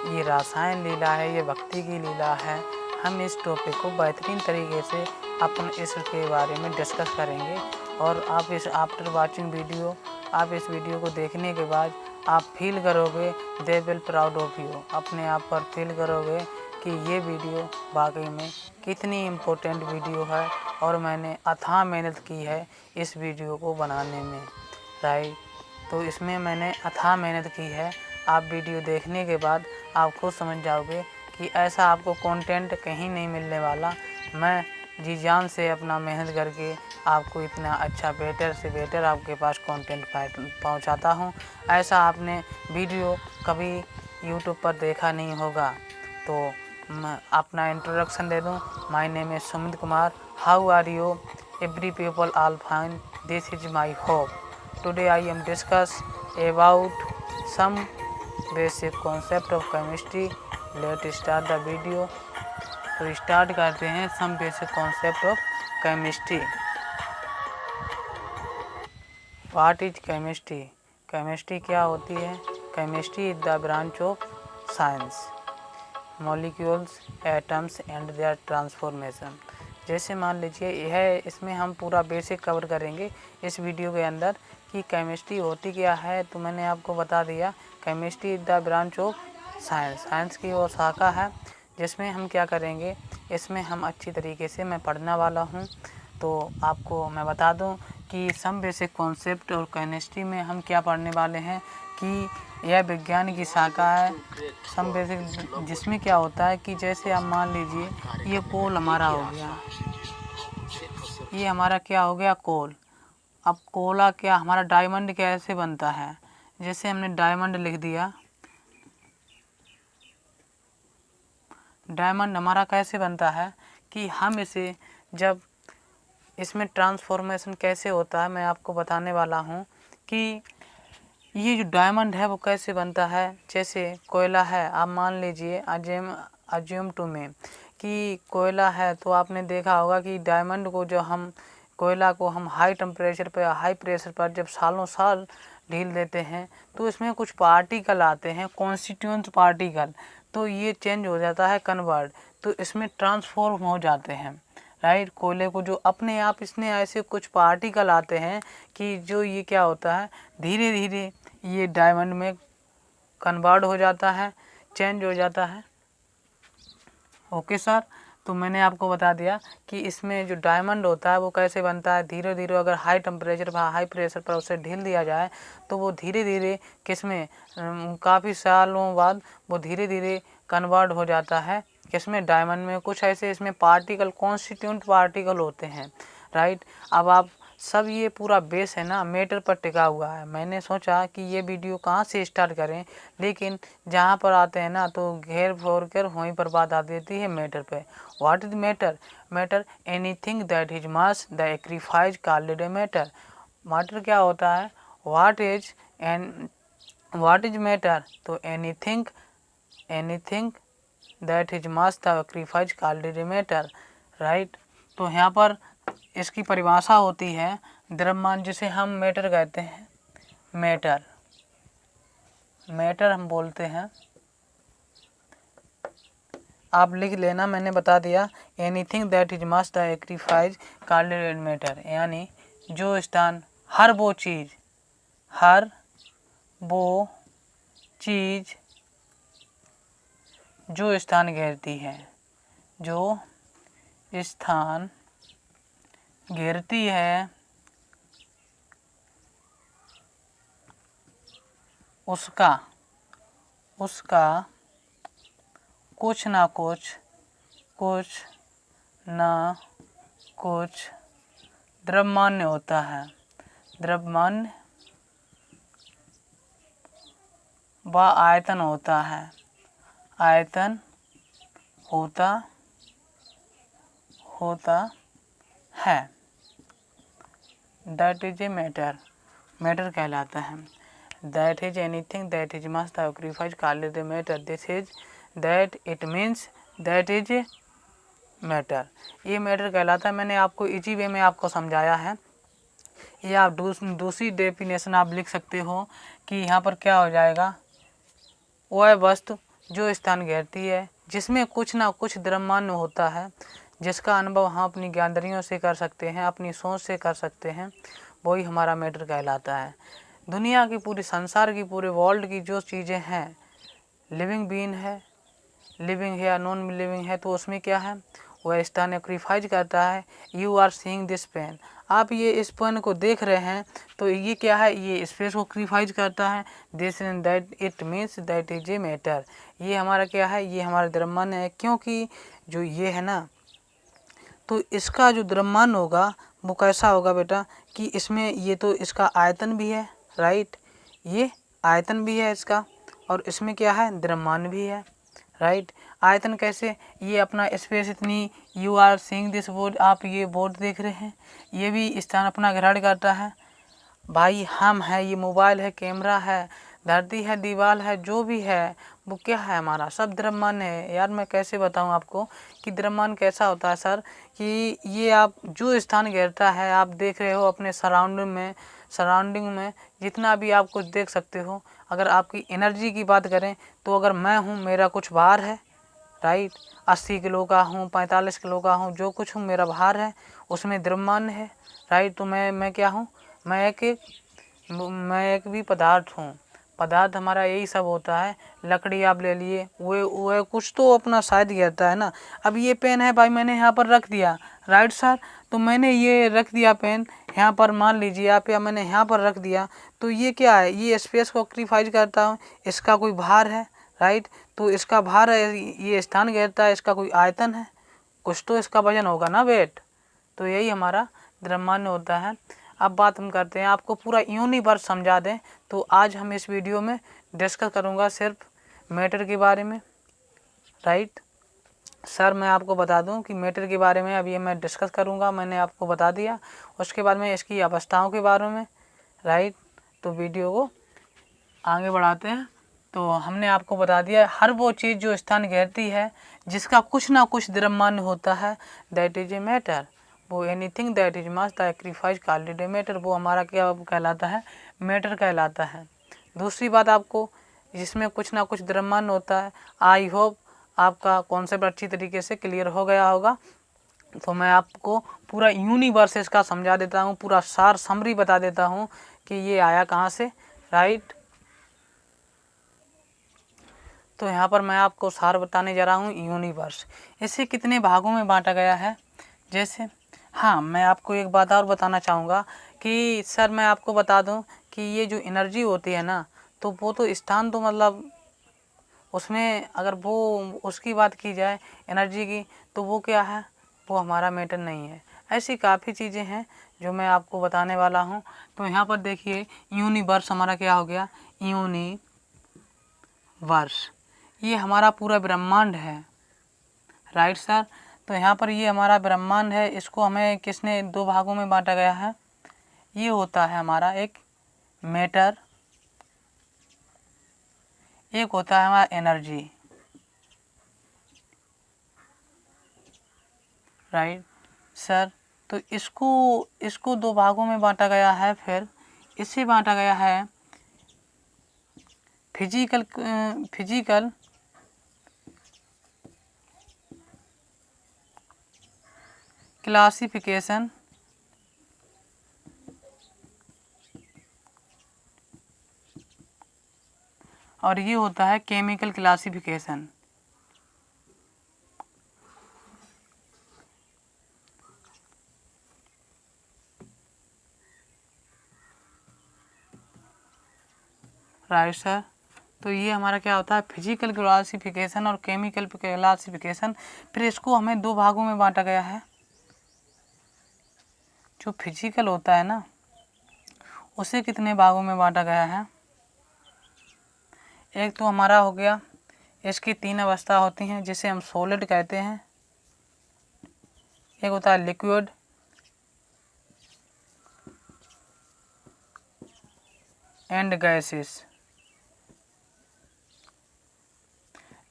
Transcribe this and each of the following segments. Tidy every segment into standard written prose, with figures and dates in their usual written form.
ये रासायन लीला है, ये भक्ति की लीला है। हम इस टॉपिक को बेहतरीन तरीके से अपन इसके बारे में डिस्कस करेंगे। और आप इस आफ्टर वाचिंग वीडियो, आप इस वीडियो को देखने के बाद आप फील करोगे they will proud of you, अपने आप पर फील करोगे कि ये वीडियो वाकई में कितनी इम्पोर्टेंट वीडियो है और मैंने अथाह मेहनत की है इस वीडियो को बनाने में, राइट। तो इसमें मैंने अथाह मेहनत की है। आप वीडियो देखने के बाद आप खुद समझ जाओगे कि ऐसा आपको कंटेंट कहीं नहीं मिलने वाला। मैं जी जान से अपना मेहनत करके आपको इतना अच्छा बेटर से बेटर आपके पास कंटेंट पहुंचाता हूं। ऐसा आपने वीडियो कभी यूट्यूब पर देखा नहीं होगा। तो मैं अपना इंट्रोडक्शन दे दूं। My name is Sumit Kumar. How are you? Every people all fine. This is my hope. Today I am discuss about some basic concept of chemistry. Let's start the video. तो स्टार्ट करते हैं some basic concept of chemistry. What is chemistry? Chemistry क्या होती है? Chemistry is the branch of science. Molecules, atoms and their transformation. जैसे मान लीजिए यह, इसमें हम पूरा बेसिक कवर करेंगे इस वीडियो के अंदर कि केमिस्ट्री होती क्या है। तो मैंने आपको बता दिया, chemistry is the branch of science. Science की वो शाखा है जिसमें हम क्या करेंगे, इसमें हम अच्छी तरीके से मैं पढ़ने वाला हूँ। तो आपको मैं बता दूँ कि सम बेसिक कॉन्सेप्ट और केमिस्ट्री में हम क्या पढ़ने वाले हैं कि यह विज्ञान की शाखा है सम बेसिक, जिसमें क्या होता है कि जैसे आप मान लीजिए ये कोल हमारा हो गया, ये हमारा क्या हो गया, कोल। अब कोला क्या, हमारा डायमंड कैसे बनता है, जैसे हमने डायमंड लिख दिया। डायमंड हमारा कैसे बनता है कि हम इसे जब इसमें ट्रांसफॉर्मेशन कैसे होता है मैं आपको बताने वाला हूँ कि ये जो डायमंड है वो कैसे बनता है। जैसे कोयला है, आप मान लीजिए अज्यूम टू में कि कोयला है, तो आपने देखा होगा कि डायमंड को जो हम कोयला को हम हाई टेम्परेचर पर, हाई प्रेशर पर जब सालों साल ढील देते हैं तो इसमें कुछ पार्टिकल आते हैं, कॉन्स्टिट्यूएंट पार्टिकल। तो ये चेंज हो जाता है कन्वर्ट, तो इसमें ट्रांसफॉर्म हो जाते हैं, राइट। कोयले को जो अपने आप इसमें ऐसे कुछ पार्टिकल आते हैं कि जो ये क्या होता है, धीरे धीरे ये डायमंड में कन्वर्ट हो जाता है, चेंज हो जाता है। ओके सर, तो मैंने आपको बता दिया कि इसमें जो डायमंड होता है वो कैसे बनता है। धीरे धीरे अगर हाई टेम्परेचर पर, हाई प्रेशर पर उसे ढील दिया जाए तो वो धीरे धीरे किसमें, काफ़ी सालों बाद वो धीरे धीरे कन्वर्ट हो जाता है किसमें, डायमंड में। कुछ ऐसे इसमें पार्टिकल, कॉन्स्टिट्यूएंट पार्टिकल होते हैं, राइट। अब आप सब, ये पूरा बेस है ना मैटर पर टिका हुआ है। मैंने सोचा कि ये वीडियो कहाँ से स्टार्ट करें, लेकिन जहाँ पर आते हैं ना तो घेर फोर कर वहीं पर बात आ देती है मैटर पे। What is matter? Matter anything that is mass the occupies called a matter. Matter क्या होता है, व्हाट इज मैटर, तो anything that is mass the occupies called a matter, right. तो यहाँ पर इसकी परिभाषा होती है द्रव्यमान, जिसे हम मैटर कहते हैं। मैटर हम बोलते हैं, आप लिख लेना, मैंने बता दिया। Anything that is mass the occupies called matter, यानी जो स्थान, हर वो चीज जो स्थान घेरती है, जो स्थान घेरती है उसका कुछ ना कुछ द्रव्यमान्य होता है। द्रव्यमान्य व आयतन होता है, आयतन होता है। दैट इज ए मैटर कहलाता है। That is anything that is mass the occupies called a matter. This is that, it means that is matter. ये मैटर कहलाता है। मैंने आपको इजी वे में आपको समझाया है। ये आप दूसरी डेफिनेशन आप लिख सकते हो कि यहाँ पर क्या हो जाएगा, वह वस्तु जो स्थान घेरती है, जिसमें कुछ ना कुछ द्रव्यमान होता है, जिसका अनुभव हम अपनी ज्ञानेंद्रियों से कर सकते हैं, अपनी सोच से कर सकते हैं, वही हमारा मैटर कहलाता है। दुनिया की पूरी संसार की पूरे वर्ल्ड की जो चीज़ें हैं, लिविंग बीइंग है, लिविंग है या नॉन लिविंग है, तो उसमें क्या है, वह स्थान एक्रीफाइज करता है। You are seeing this pen, आप ये इस पेन को देख रहे हैं, तो ये क्या है, ये स्पेस को क्रीफाइज करता है। This and that it means that is a matter, ये हमारा क्या है, ये हमारा द्रव्यमान है। क्योंकि जो ये है ना, तो इसका जो द्रव्यमान होगा वो कैसा होगा बेटा, कि इसमें ये तो इसका आयतन भी है, राइट, ये आयतन भी है इसका, और इसमें क्या है, द्रव्यमान भी है, राइट। आयतन कैसे, ये अपना स्पेस इतनी, you are seeing this board, आप ये बोर्ड देख रहे हैं, ये भी स्थान अपना ग्रहण करता है। भाई हम है, ये मोबाइल है, कैमरा है, धरती है, दीवार है, जो भी है वो क्या है, हमारा सब द्रव्यमान है। यार मैं कैसे बताऊं आपको कि द्रव्यमान कैसा होता है सर, कि ये आप जो स्थान घेरता है, आप देख रहे हो अपने सराउंडिंग में जितना भी आप कुछ देख सकते हो। अगर आपकी एनर्जी की बात करें, तो अगर मैं हूँ, मेरा कुछ भार है, राइट, 80 किलो का हूँ, 45 किलो का हूँ, जो कुछ हूँ मेरा भार है, उसमें द्रव्यमान है, राइट। तो मैं क्या हूँ, मैं एक भी पदार्थ हूँ। पदार्थ हमारा यही सब होता है। लकड़ी आप ले लिए, वो कुछ तो अपना शायद घेरता है ना। अब ये पेन है भाई, मैंने यहाँ पर रख दिया, राइट सर, तो मैंने ये रख दिया पेन यहाँ पर, मान लीजिए आप, या मैंने यहाँ पर रख दिया, तो ये क्या है, ये स्पेस को ऑक्यूपाई करता हूँ, इसका कोई भार है, राइट, तो इसका भार है, ये स्थान घेरता है, इसका कोई आयतन है, कुछ तो इसका वजन होगा ना वेट। तो यही हमारा द्रव्यमान होता है। अब बात हम करते हैं, आपको पूरा यूनिवर्स समझा दें, तो आज हम इस वीडियो में डिस्कस करूंगा सिर्फ मैटर के बारे में, राइट सर। मैं आपको बता दूं कि मैटर के बारे में अब ये मैं डिस्कस करूंगा, मैंने आपको बता दिया। उसके बाद में इसकी अवस्थाओं के बारे में, राइट। तो वीडियो को आगे बढ़ाते हैं। तो हमने आपको बता दिया, हर वो चीज़ जो स्थान घेरती है, जिसका कुछ ना कुछ द्रव्यमान होता है, दैट इज ए मैटर। वो anything that is mass sacrifice called a matter, वो हमारा क्या कहलाता है, मैटर कहलाता है। दूसरी बात, आपको जिसमें कुछ ना कुछ द्रव्यमान होता है, आई होप आपका कॉन्सेप्ट अच्छी तरीके से क्लियर हो गया होगा। तो मैं आपको पूरा यूनिवर्स इसका समझा देता हूँ, पूरा सार समरी बता देता हूँ कि ये आया कहाँ से, राइट। तो यहाँ पर मैं आपको सार बताने जा रहा हूँ यूनिवर्स। इसे कितने भागों में बांटा गया है, जैसे, हाँ मैं आपको एक बात और बताना चाहूँगा कि सर मैं आपको बता दूँ कि ये जो एनर्जी होती है ना, तो वो तो स्थान, तो मतलब उसमें अगर वो उसकी बात की जाए एनर्जी की, तो वो क्या है, वो हमारा मैटर नहीं है। ऐसी काफ़ी चीज़ें हैं जो मैं आपको बताने वाला हूँ। तो यहाँ पर देखिए, यूनिवर्स हमारा क्या हो गया, यूनिवर्स, ये हमारा पूरा ब्रह्मांड है, राइट सर। तो यहाँ पर ये हमारा ब्रह्मांड है, इसको हमें किसने दो भागों में बांटा गया है। ये होता है हमारा एक मैटर, एक होता है हमारा एनर्जी, राइट सर। तो इसको दो भागों में बांटा गया है। फिर इससे बांटा गया है फिजिकल क्लासिफिकेशन और ये होता है केमिकल क्लासिफिकेशन। Right sir. तो ये हमारा क्या होता है, फिजिकल क्लासिफिकेशन और केमिकल क्लासिफिकेशन। फिर इसको हमें दो भागों में बांटा गया है। जो फिजिकल होता है ना, उसे कितने भागों में बांटा गया है। एक तो हमारा हो गया, इसकी तीन अवस्था होती हैं, जिसे हम सॉलिड कहते हैं। एक होता है लिक्विड, एंड गैसेस।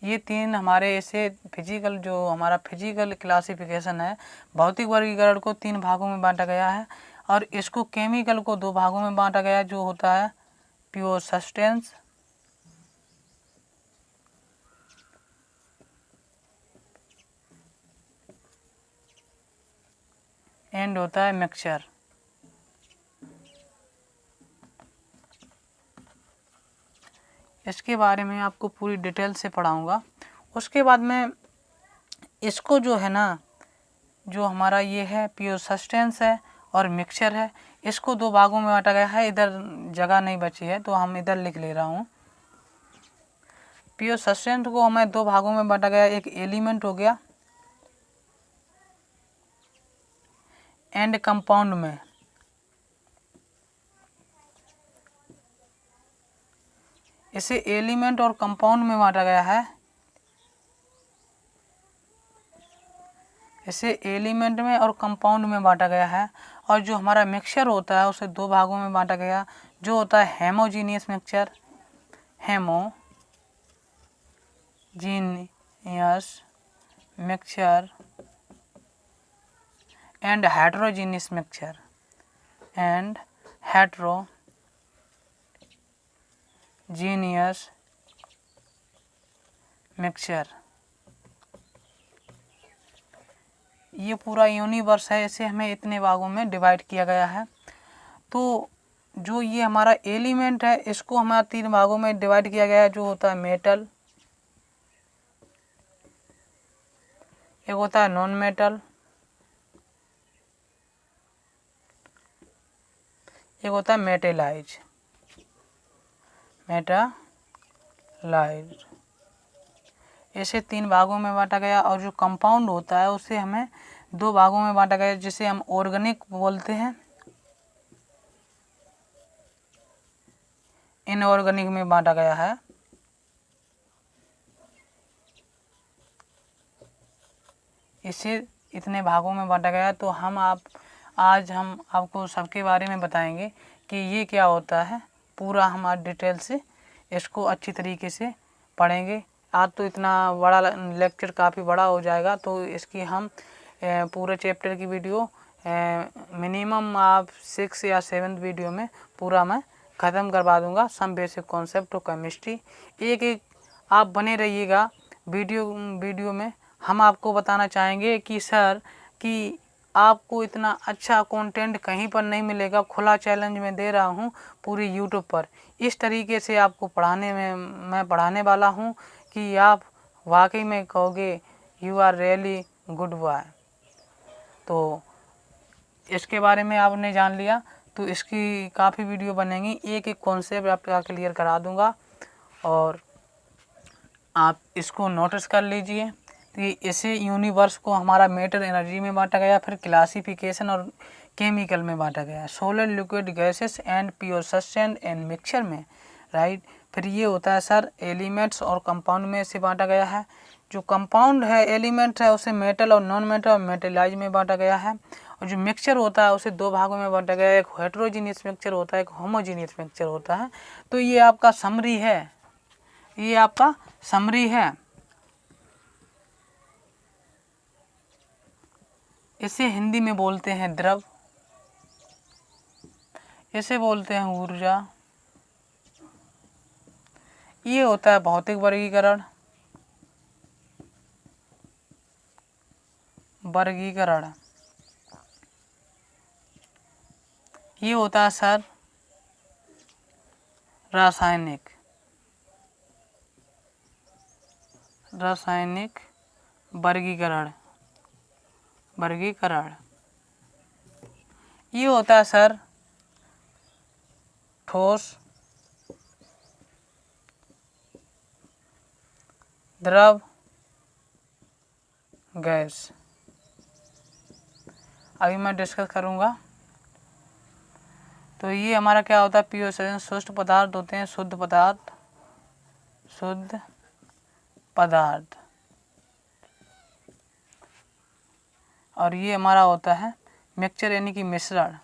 ये तीन हमारे ऐसे फिजिकल, जो हमारा फिजिकल क्लासिफिकेशन है, भौतिक वर्गीकरण को तीन भागों में बांटा गया है। और इसको केमिकल को दो भागों में बांटा गया है, जो होता है प्योर सब्सटेंस एंड होता है मिक्सचर। इसके बारे में आपको पूरी डिटेल से पढ़ाऊँगा। उसके बाद में इसको जो है ना, जो हमारा ये है प्योर सब्सटेंस है और मिक्सचर है, इसको दो भागों में बांटा गया है। इधर जगह नहीं बची है तो हम इधर लिख ले रहा हूँ। प्योर सब्सटेंस को हमें दो भागों में बांटा गया, एक एलिमेंट हो गया एंड कंपाउंड में। इसे एलिमेंट और कंपाउंड में बांटा गया है। इसे एलिमेंट में और कंपाउंड में बांटा गया है। और जो हमारा मिक्सचर होता है उसे दो भागों में बांटा गया, जो होता है homogeneous mixture, homogeneous mixture and heterogeneous mixture, and heterogeneous mixture. ये पूरा यूनिवर्स है, इसे हमें इतने भागों में डिवाइड किया गया है। तो जो ये हमारा एलिमेंट है इसको हमारा तीन भागों में डिवाइड किया गया है, जो होता है मेटल, एक होता है नॉन मेटल, एक होता है मेटेलाइज। ऐसे तीन भागों में बांटा गया। और जो कंपाउंड होता है उसे हमें दो भागों में बांटा गया, जिसे हम ऑर्गेनिक बोलते हैं, इनऑर्गेनिक में बांटा गया है। इसे इतने भागों में बांटा गया। तो आज हम आपको सबके बारे में बताएंगे कि ये क्या होता है। पूरा हम आज डिटेल से इसको अच्छी तरीके से पढ़ेंगे। आज तो इतना बड़ा लेक्चर काफ़ी बड़ा हो जाएगा, तो इसकी हम पूरे चैप्टर की वीडियो मिनिमम आप 6 या 7 वीडियो में पूरा मैं ख़त्म करवा दूंगा। Some basic concept of chemistry, एक एक आप बने रहिएगा वीडियो में। हम आपको बताना चाहेंगे कि सर कि आपको इतना अच्छा कंटेंट कहीं पर नहीं मिलेगा। खुला चैलेंज मैं दे रहा हूँ पूरी यूट्यूब पर। इस तरीके से आपको मैं पढ़ाने वाला हूँ कि आप वाकई में कहोगे you are really good boy. तो इसके बारे में आपने जान लिया, तो इसकी काफ़ी वीडियो बनेंगी। एक एक कॉन्सेप्ट आपका क्लियर करा दूंगा और आप इसको नोटिस कर लीजिए कि इसे यूनिवर्स को हमारा मैटर एनर्जी में बांटा गया, फिर क्लासिफिकेशन और केमिकल में बांटा गया, solid liquid gases and pure substance and mixture में, राइट। फिर ये होता है सर एलिमेंट्स और कंपाउंड में इसे बांटा गया है। जो कंपाउंड है एलिमेंट है उसे मेटल और नॉन मेटल और मेटेलाइज में बांटा गया है। और जो मिक्सचर होता है उसे दो भागों में बांटा गया है, एक हेटेरोजीनियस मिक्सचर होता है, एक होमोजीनियस मिक्सचर होता है। तो ये आपका समरी है, ये आपका समरी है। इसे हिंदी में बोलते हैं द्रव, इसे बोलते हैं ऊर्जा। ये होता है भौतिक वर्गीकरण, ये होता है सर रासायनिक वर्गीकरण। ये होता है सर ठोस, द्रव, गैस। अभी मैं डिस्कस करूँगा। तो ये हमारा क्या होता है, प्योर शुद्ध पदार्थ होते हैं, शुद्ध पदार्थ। और ये हमारा होता है मिक्सचर यानी कि मिश्रण।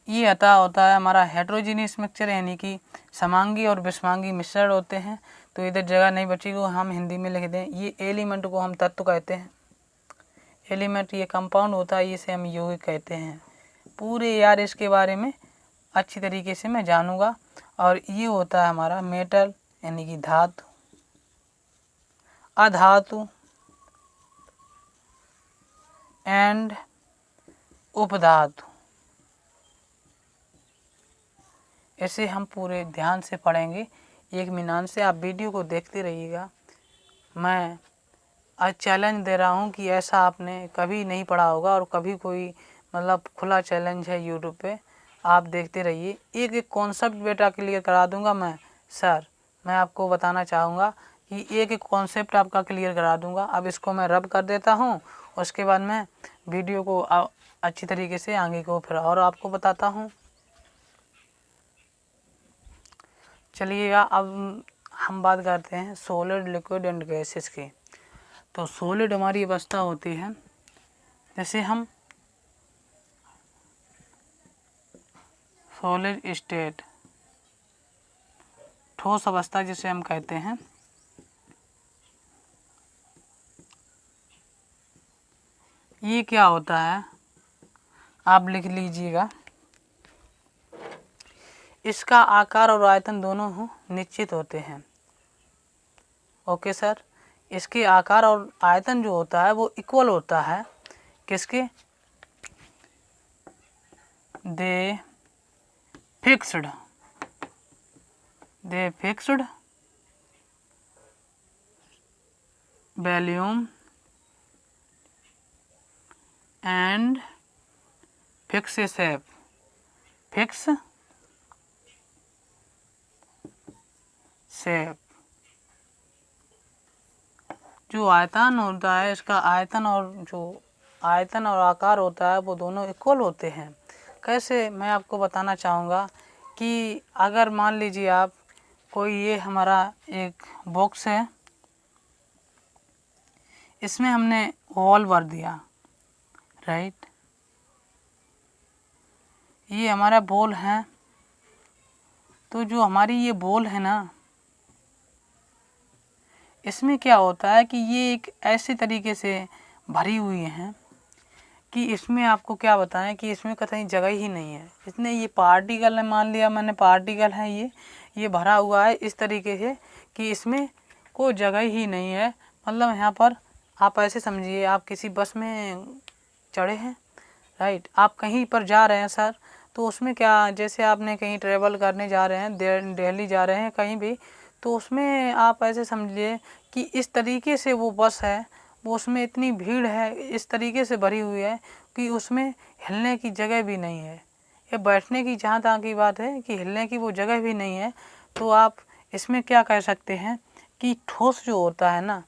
ये होता है हमारा हेटेरोजीनियस मिक्सचर यानी कि समांगी और विषमांगी मिश्रण होते हैं। तो इधर जगह नहीं बची को हम हिंदी में लिख दें। ये एलिमेंट को हम तत्व कहते हैं, एलिमेंट ये कंपाउंड होता है, इसे हम यौगिक कहते हैं। पूरे यार इसके बारे में अच्छी तरीके से मैं जानूंगा। और ये होता है हमारा मेटल यानी कि धातु, अधातु एंड उपधातु। ऐसे हम पूरे ध्यान से पढ़ेंगे, एक मिनट से आप वीडियो को देखते रहिएगा। मैं आज चैलेंज दे रहा हूँ कि ऐसा आपने कभी नहीं पढ़ा होगा और कभी कोई मतलब खुला चैलेंज है यूट्यूब पे, आप देखते रहिए। एक एक कॉन्सेप्ट बेटा क्लियर करा दूंगा मैं सर। मैं आपको बताना चाहूँगा कि एक एक कॉन्सेप्ट आपका क्लियर करा दूंगा। अब इसको मैं रब कर देता हूँ, उसके बाद मैं वीडियो को अच्छी तरीके से आगे को फिर और आपको बताता हूँ। चलिएगा, अब हम बात करते हैं सॉलिड, लिक्विड एंड गैसेस की। तो सॉलिड हमारी अवस्था होती है, जैसे हम सॉलिड स्टेट, ठोस अवस्था जिसे हम कहते हैं। ये क्या होता है आप लिख लीजिएगा। इसका आकार और आयतन दोनों निश्चित होते हैं। ओके सर, इसके आकार और आयतन जो होता है वो इक्वल होता है किसके, दे fixed volume and fix shape, fix shape. जो आयतन होता है, इसका आयतन और आकार होता है वो दोनों इक्वल होते हैं। कैसे, मैं आपको बताना चाहूँगा कि अगर मान लीजिए आप कोई, ये हमारा एक बॉक्स है, इसमें हमने वॉल भर दिया, राइट। ये हमारा बॉल है, तो जो हमारी ये बॉल है ना, इसमें क्या होता है कि ये एक ऐसे तरीके से भरी हुई है कि इसमें आपको क्या बताएं कि इसमें कहीं जगह ही नहीं है। इसमें ये पार्टिकल है, मान लिया मैंने पार्टिकल है, ये भरा हुआ है इस तरीके से कि इसमें कोई जगह ही नहीं है। मतलब यहाँ पर आप ऐसे समझिए, आप किसी बस में चढ़े हैं, राइट, आप कहीं पर जा रहे हैं सर, तो उसमें क्या, जैसे आपने कहीं ट्रेवल करने जा रहे हैं, दिल्ली जा रहे हैं कहीं भी, तो उसमें आप ऐसे समझिए कि इस तरीके से वो बस है, वो उसमें इतनी भीड़ है, इस तरीके से भरी हुई है कि उसमें हिलने की जगह भी नहीं है। ये बैठने की जहाँ तहाँ की बात है कि हिलने की वो जगह भी नहीं है। तो आप इसमें क्या कह सकते हैं कि ठोस जो होता है ना,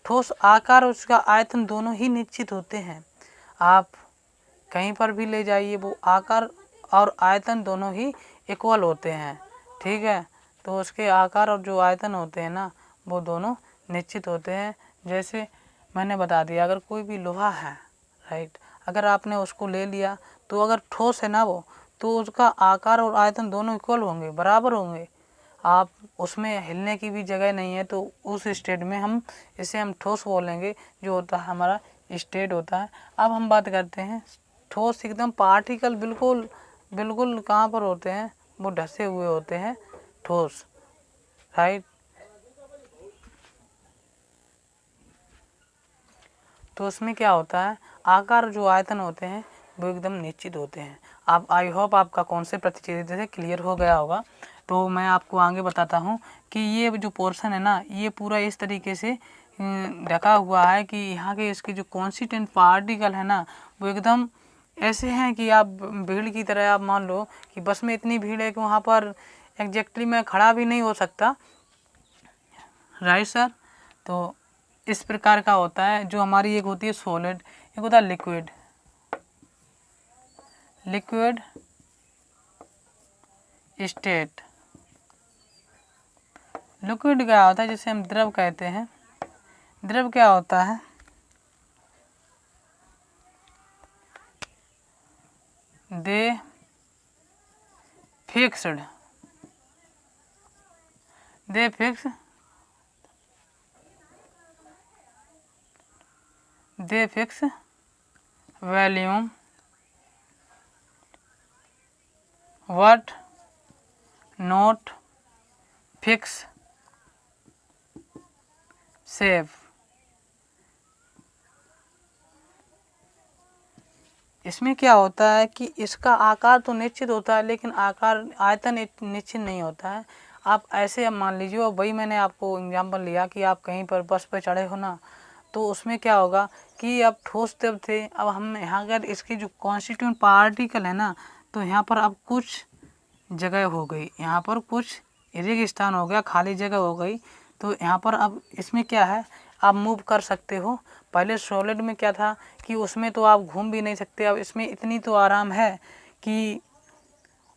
ठोस आकार और उसका आयतन दोनों ही निश्चित होते हैं। आप कहीं पर भी ले जाइए, वो आकार और आयतन दोनों ही इक्वल होते हैं, ठीक है। तो उसके आकार और जो आयतन होते हैं ना, वो दोनों निश्चित होते हैं। जैसे मैंने बता दिया, अगर कोई भी लोहा है, राइट, अगर आपने उसको ले लिया तो अगर ठोस है ना वो, तो उसका आकार और आयतन दोनों इक्वल होंगे, बराबर होंगे। आप उसमें हिलने की भी जगह नहीं है, तो उस स्टेट में हम इसे हम ठोस बोलेंगे, जो होता है हमारा स्टेट होता है। अब हम बात करते हैं ठोस, एकदम पार्टिकल बिल्कुल बिल्कुल कहाँ पर होते हैं, वो ढसे हुए होते हैं ठोस, राइट। तो उसमें क्या होता है, आकार जो आयतन होते हैं वो एकदम निश्चित होते हैं। आप, आई होप आपका कॉन्सेप्ट अच्छी तरह से क्लियर हो गया होगा। तो मैं आपको आगे बताता हूँ कि ये जो पोर्शन है ना, ये पूरा इस तरीके से ढका हुआ है कि यहाँ के इसके जो कॉन्स्टिट्यूएंट पार्टिकल है ना, वो एकदम ऐसे हैं कि आप भीड़ की तरह, आप मान लो कि बस में इतनी भीड़ है कि वहाँ पर एग्जैक्टली मैं खड़ा भी नहीं हो सकता, राइट सर। तो इस प्रकार का होता है। जो हमारी एक होती है सॉलिड, एक होता है लिक्विड। लिक्विड स्टेट, लिक्विड क्या होता है, जिसे हम द्रव कहते हैं। द्रव क्या होता है, दे fixed volume what not fix shape। इसमें क्या होता है कि इसका आकार तो निश्चित होता है लेकिन आयतन निश्चित नहीं होता है। आप ऐसे अब मान लीजिए, और वही मैंने आपको एग्जांपल लिया कि आप कहीं पर बस पर चढ़े हो ना, तो उसमें क्या होगा कि अब ठोस तब थे, अब हम यहाँ अगर इसकी जो कॉन्स्टिट्यूएंट पार्टिकल है ना, तो यहाँ पर अब कुछ जगह हो गई, यहाँ पर कुछ रिक्त स्थान हो गया, खाली जगह हो गई। तो यहाँ पर अब इसमें क्या है, आप मूव कर सकते हो। पहले सॉलिड में क्या था कि उसमें तो आप घूम भी नहीं सकते। अब इसमें इतनी तो आराम है कि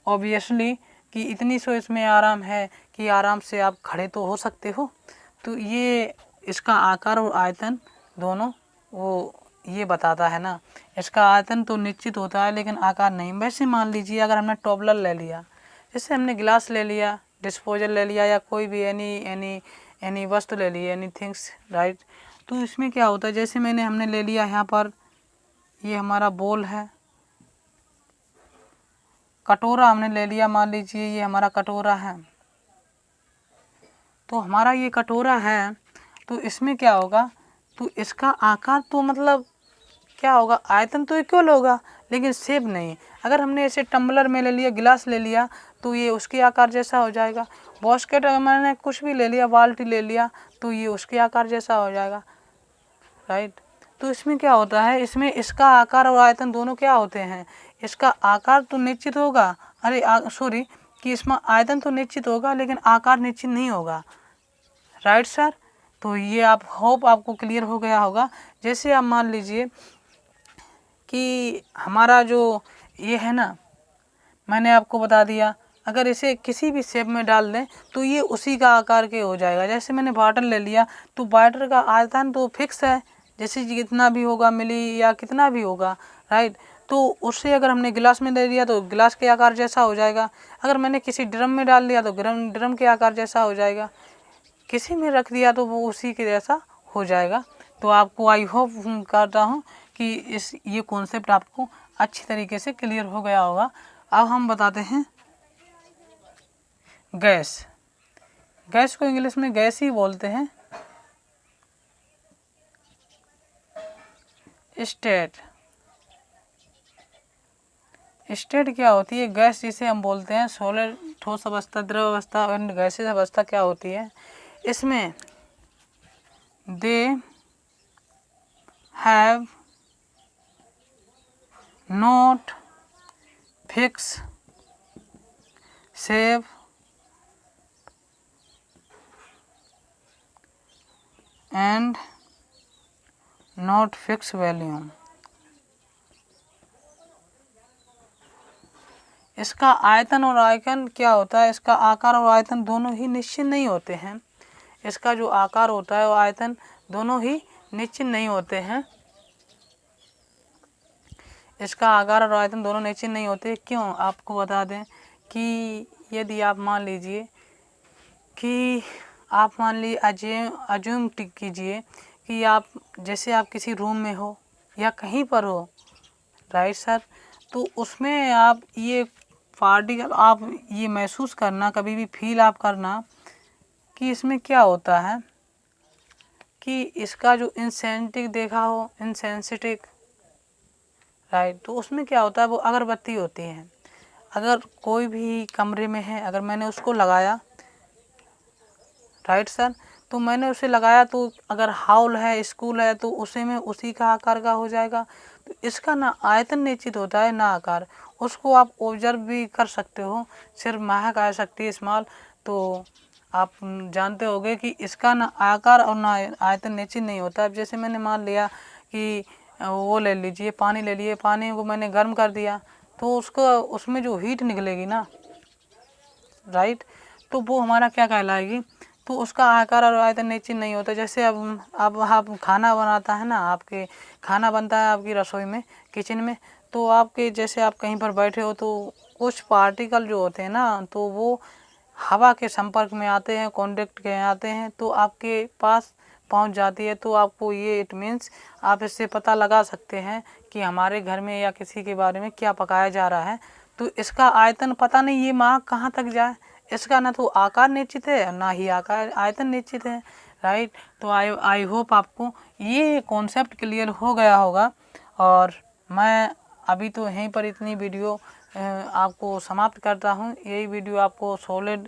ऑब्वियसली कि इतनी सो इसमें आराम है कि आराम से आप खड़े तो हो सकते हो। तो ये इसका आकार और आयतन दोनों वो ये बताता है ना। इसका आयतन तो निश्चित होता है लेकिन आकार नहीं। वैसे मान लीजिए अगर हमने टॉबलर ले लिया, जैसे हमने गिलास ले लिया, डिस्पोजल ले लिया, या कोई भी एनी वस्तु ले ली, एनी थिंग्स, राइट। तो इसमें क्या होता है, जैसे हमने ले लिया यहाँ पर, ये हमारा बोल है, कटोरा हमने ले लिया, मान लीजिए ये हमारा कटोरा है। तो हमारा ये कटोरा है, तो इसमें क्या होगा, तो इसका आकार तो मतलब क्या होगा, आयतन तो इक्वल होगा लेकिन शेप नहीं। अगर हमने ऐसे टम्बलर में ले लिया, गिलास ले लिया, तो ये उसके आकार जैसा हो जाएगा। बास्केट अगर मैंने कुछ भी ले लिया, बाल्टी ले लिया, तो ये उसके आकार जैसा हो जाएगा, राइट। तो इसमें क्या होता है, इसमें इसका आकार और आयतन दोनों क्या होते हैं, इसका आकार तो निश्चित होगा, सॉरी कि इसमें आयतन तो निश्चित होगा लेकिन आकार निश्चित नहीं होगा, राइट सर। तो ये आप होप आपको क्लियर हो गया होगा। जैसे आप मान लीजिए कि हमारा जो ये है ना, मैंने आपको बता दिया, अगर इसे किसी भी शेप में डाल दें तो ये उसी का आकार के हो जाएगा। जैसे मैंने वाटर ले लिया, तो वाटर का आयतन तो फिक्स है, जैसे कितना भी होगा मिली या कितना भी होगा, राइट। तो उससे अगर हमने गिलास में दे दिया तो गिलास के आकार जैसा हो जाएगा। अगर मैंने किसी ड्रम में डाल दिया तो ड्रम के आकार जैसा हो जाएगा। किसी में रख दिया तो वो उसी के जैसा हो जाएगा। तो आपको आई होप करता हूँ कि ये कॉन्सेप्ट आपको अच्छी तरीके से क्लियर हो गया होगा। अब हम बताते हैं गैस। गैस को इंग्लिश में गैस ही बोलते हैं। स्टेट क्या होती है, गैस जिसे हम बोलते हैं, सॉलिड ठोस अवस्था, द्रव अवस्था और गैसीय अवस्था क्या होती है, इसमें they have not fix shape and not fix volume. इसका आयतन और आयतन क्या होता है, इसका आकार और आयतन दोनों ही निश्चित नहीं होते हैं। इसका जो आकार होता है और आयतन दोनों ही निश्चित नहीं होते हैं। इसका आकार और आयतन दोनों निश्चित नहीं होते। क्यों, आपको बता दें कि यदि आप मान लीजिए कि आप मान लीजिए अज्यूम कीजिए कि आप जैसे आप किसी रूम में हो या कहीं पर हो, राइट सर। तो उसमें आप ये पार्टिकल आप ये महसूस करना, कभी भी फील आप करना कि इसमें क्या होता है कि इसका जो इंसेंटिक देखा हो, इंसेंसिटिक, राइट। तो उसमें क्या होता है, वो अगरबत्ती होती है। अगर कोई भी कमरे में है, अगर मैंने उसको लगाया, राइट सर, तो मैंने उसे लगाया, तो अगर हॉल है, स्कूल है, तो उसे में उसी का आकार का हो जाएगा। तो इसका ना आयतन निश्चित होता है ना आकार। उसको आप ऑब्जर्व भी कर सकते हो, सिर्फ महक आ सकती है स्मॉल। तो आप जानते होंगे कि इसका ना आकार और ना आयतन निश्चित नहीं होता। अब जैसे मैंने मान लिया कि वो ले लीजिए, पानी ले लिए, पानी को मैंने गर्म कर दिया, तो उसको उसमें जो हीट निकलेगी ना, राइट, तो वो हमारा क्या कहलाएगी, तो उसका आकार और आयतन निश्चित नहीं होता। जैसे अब आप खाना बनाता है ना, आपके खाना बनता है आपकी रसोई में, किचन में, तो आपके जैसे आप कहीं पर बैठे हो तो कुछ पार्टिकल जो होते हैं ना, तो वो हवा के संपर्क में आते हैं, कॉन्टेक्ट के आते हैं, तो आपके पास पहुंच जाती है। तो आपको ये इट मीन्स आप इससे पता लगा सकते हैं कि हमारे घर में या किसी के बारे में क्या पकाया जा रहा है। तो इसका आयतन पता नहीं ये महक कहाँ तक जाए। इसका ना तो आकार निश्चित है ना ही आयतन निश्चित है, राइट। तो आई होप आपको ये कॉन्सेप्ट क्लियर हो गया होगा। और मैं अभी तो यहीं पर इतनी वीडियो आपको समाप्त करता हूँ। यही वीडियो आपको सॉलिड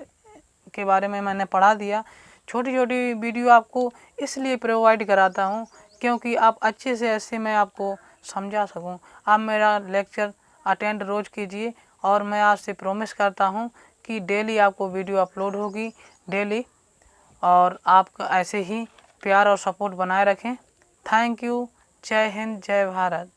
के बारे में मैंने पढ़ा दिया। छोटी छोटी वीडियो आपको इसलिए प्रोवाइड कराता हूँ क्योंकि आप अच्छे से ऐसे मैं आपको समझा सकूँ। आप मेरा लेक्चर अटेंड रोज़ कीजिए और मैं आपसे प्रॉमिस करता हूँ कि डेली आपको वीडियो अपलोड होगी डेली, और आप ऐसे ही प्यार और सपोर्ट बनाए रखें। Thank you. जय हिंद, जय भारत।